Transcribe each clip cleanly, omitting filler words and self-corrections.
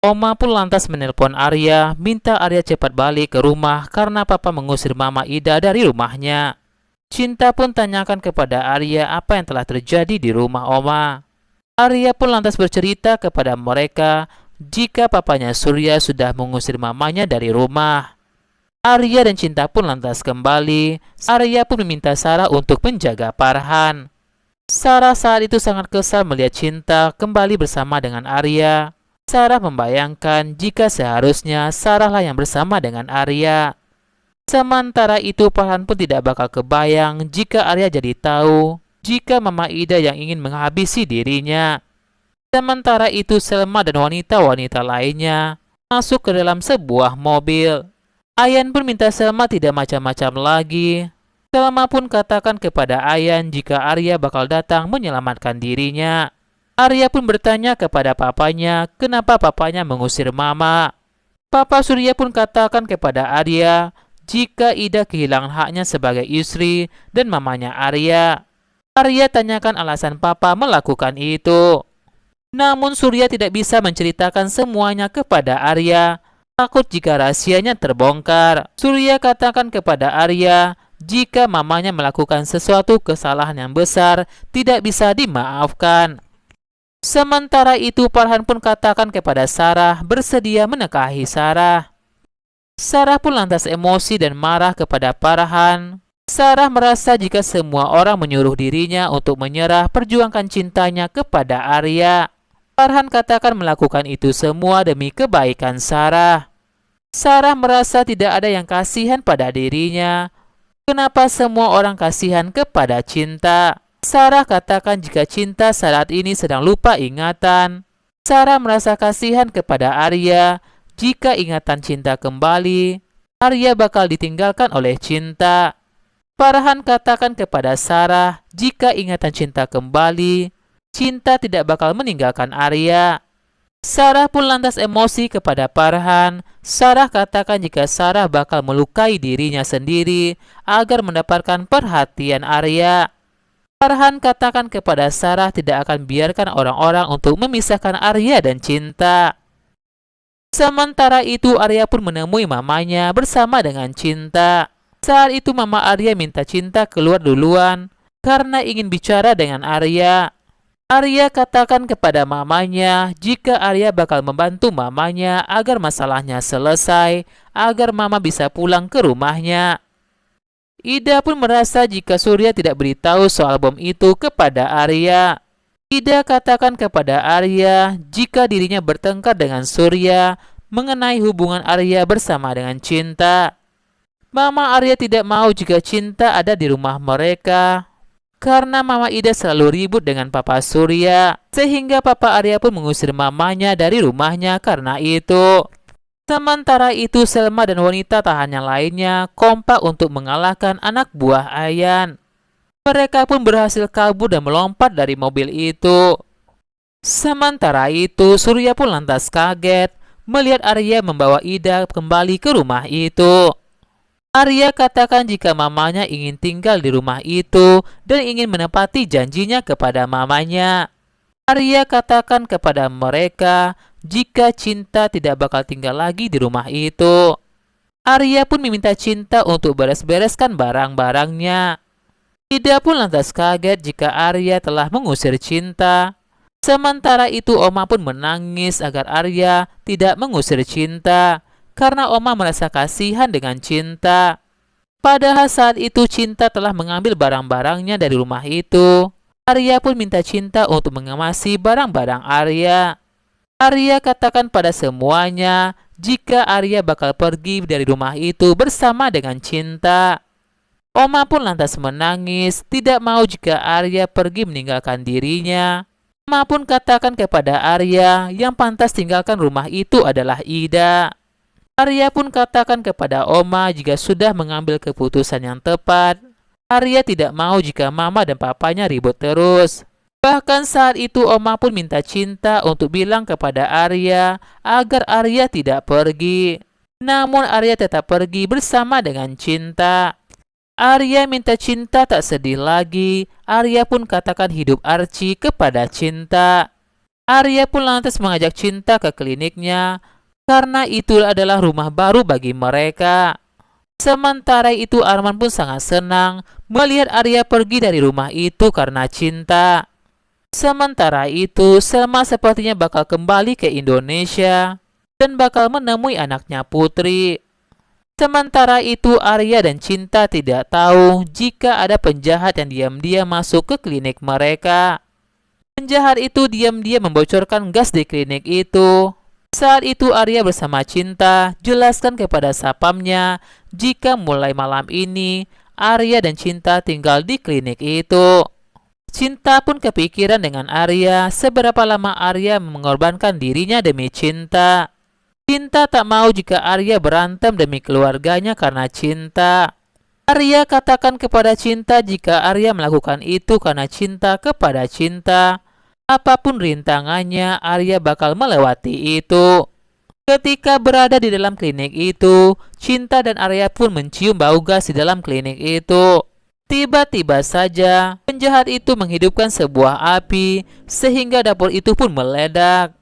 Oma pun lantas menelpon Arya, minta Arya cepat balik ke rumah karena papa mengusir Mama Ida dari rumahnya. Cinta pun tanyakan kepada Arya apa yang telah terjadi di rumah Oma. Arya pun lantas bercerita kepada mereka jika papanya Surya sudah mengusir mamanya dari rumah. Arya dan Cinta pun lantas kembali. Arya pun meminta Sarah untuk menjaga Farhan. Sarah saat itu sangat kesal melihat Cinta kembali bersama dengan Arya. Sarah membayangkan jika seharusnya Sarah lah yang bersama dengan Arya. Sementara itu Farhan pun tidak bakal kebayang jika Arya jadi tahu jika Mama Ida yang ingin menghabisi dirinya. Sementara itu Selma dan wanita-wanita lainnya masuk ke dalam sebuah mobil. Ayan pun minta Selma tidak macam-macam lagi. Selma pun katakan kepada Ayan jika Arya bakal datang menyelamatkan dirinya. Arya pun bertanya kepada papanya kenapa papanya mengusir Mama. Papa Surya pun katakan kepada Arya jika Ida kehilangan haknya sebagai istri dan mamanya Arya. Arya tanyakan alasan papa melakukan itu. Namun Surya tidak bisa menceritakan semuanya kepada Arya, takut jika rahasianya terbongkar. Surya katakan kepada Arya jika mamanya melakukan sesuatu kesalahan yang besar tidak bisa dimaafkan. Sementara itu Farhan pun katakan kepada Sarah bersedia menikahi Sarah. Sarah pun lantas emosi dan marah kepada Farhan. Sarah merasa jika semua orang menyuruh dirinya untuk menyerah perjuangkan cintanya kepada Arya. Farhan katakan melakukan itu semua demi kebaikan Sarah. Sarah merasa tidak ada yang kasihan pada dirinya. Kenapa semua orang kasihan kepada Cinta? Sarah katakan jika Cinta saat ini sedang lupa ingatan. Sarah merasa kasihan kepada Arya. Jika ingatan Cinta kembali, Arya bakal ditinggalkan oleh Cinta. Farhan katakan kepada Sarah jika ingatan Cinta kembali, Cinta tidak bakal meninggalkan Arya. Sarah pun lantas emosi kepada Farhan. Sarah katakan jika Sarah bakal melukai dirinya sendiri agar mendapatkan perhatian Arya. Farhan katakan kepada Sarah tidak akan biarkan orang-orang untuk memisahkan Arya dan Cinta. Sementara itu Arya pun menemui mamanya bersama dengan Cinta. Saat itu Mama Arya minta Cinta keluar duluan karena ingin bicara dengan Arya. Arya katakan kepada mamanya jika Arya bakal membantu mamanya agar masalahnya selesai, agar mama bisa pulang ke rumahnya. Ida pun merasa jika Surya tidak beritahu soal bom itu kepada Arya. Ida katakan kepada Arya jika dirinya bertengkar dengan Surya mengenai hubungan Arya bersama dengan Cinta. Mama Arya tidak mau jika Cinta ada di rumah mereka. Karena Mama Ida selalu ribut dengan Papa Surya, sehingga Papa Arya pun mengusir mamanya dari rumahnya karena itu. Sementara itu Selma dan wanita tahanan lainnya kompak untuk mengalahkan anak buah Ayan. Mereka pun berhasil kabur dan melompat dari mobil itu. Sementara itu Surya pun lantas kaget melihat Arya membawa Ida kembali ke rumah itu. Arya katakan jika mamanya ingin tinggal di rumah itu dan ingin menepati janjinya kepada mamanya. Arya katakan kepada mereka jika Cinta tidak bakal tinggal lagi di rumah itu. Arya pun meminta Cinta untuk beres-bereskan barang-barangnya. Ida pun lantas kaget jika Arya telah mengusir Cinta. Sementara itu Oma pun menangis agar Arya tidak mengusir Cinta. Karena Oma merasa kasihan dengan Cinta. Padahal saat itu Cinta telah mengambil barang-barangnya dari rumah itu. Arya pun minta Cinta untuk mengemasi barang-barang Arya. Arya katakan pada semuanya jika Arya bakal pergi dari rumah itu bersama dengan Cinta. Oma pun lantas menangis, tidak mau jika Arya pergi meninggalkan dirinya. Oma pun katakan kepada Arya yang pantas tinggalkan rumah itu adalah Ida. Arya pun katakan kepada Oma jika sudah mengambil keputusan yang tepat. Arya tidak mau jika mama dan papanya ribut terus. Bahkan saat itu Oma pun minta Cinta untuk bilang kepada Arya agar Arya tidak pergi. Namun Arya tetap pergi bersama dengan Cinta. Arya minta Cinta tak sedih lagi. Arya pun katakan hidup Archie kepada Cinta. Arya pun lantas mengajak Cinta ke kliniknya karena itu adalah rumah baru bagi mereka. Sementara itu Arman pun sangat senang melihat Arya pergi dari rumah itu karena Cinta. Sementara itu Selma sepertinya bakal kembali ke Indonesia dan bakal menemui anaknya Putri. Sementara itu Arya dan Cinta tidak tahu jika ada penjahat yang diam-diam masuk ke klinik mereka. Penjahat itu diam-diam membocorkan gas di klinik itu. Saat itu Arya bersama Cinta jelaskan kepada sapamnya jika mulai malam ini Arya dan Cinta tinggal di klinik itu. Cinta pun kepikiran dengan Arya seberapa lama Arya mengorbankan dirinya demi Cinta. Cinta tak mau jika Arya berantem demi keluarganya karena Cinta. Arya katakan kepada Cinta jika Arya melakukan itu karena cinta kepada Cinta. Apapun rintangannya, Arya bakal melewati itu. Ketika berada di dalam klinik itu, Cinta dan Arya pun mencium bau gas di dalam klinik itu. Tiba-tiba saja, penjahat itu menghidupkan sebuah api, sehingga dapur itu pun meledak.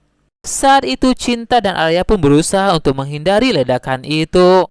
Saat itu Cinta dan Arya pun berusaha untuk menghindari ledakan itu.